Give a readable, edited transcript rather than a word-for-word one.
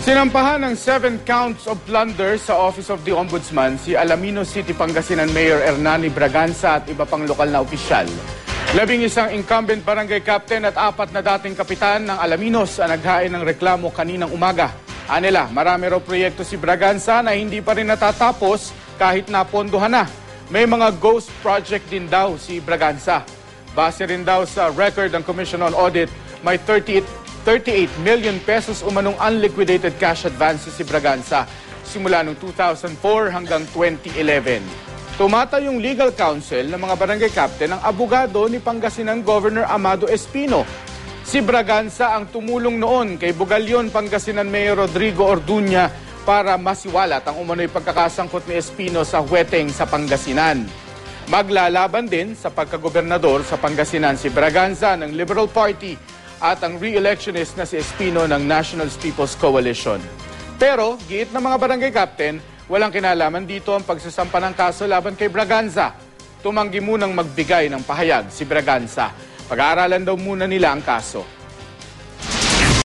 Sinampahan ng 7 counts of plunder sa Office of the Ombudsman si Alaminos City, Pangasinan Mayor Hernani Braganza at iba pang lokal na opisyal. 11 incumbent barangay captain at 4 na dating kapitan ng Alaminos ang naghain ng reklamo kaninang umaga. Anila, marami raw proyekto si Braganza na hindi pa rin natatapos kahit napondohan na. May mga ghost project din daw si Braganza. Base rin daw sa record ng Commission on Audit, may 38 million pesos umanong unliquidated cash advances si Braganza simula noong 2004 hanggang 2011. Tumata yung legal counsel ng mga barangay captain ang abogado ni Pangasinan Governor Amado Espino. Si Braganza ang tumulong noon kay Bugalyon Pangasinan Mayor Rodrigo Orduña para masiwalat ang umano'y pagkakasangkot ni Espino sa Hueteng sa Pangasinan. Maglalaban din sa pagkagobernador sa Pangasinan si Braganza ng Liberal Party at ang re-electionist na si Espino ng National People's Coalition. Pero, giit ng mga barangay captain, walang kinalaman dito ang pagsasampa ng kaso laban kay Braganza. Tumanggi munang magbigay ng pahayag si Braganza. Pag-aaralan daw muna nila ang kaso.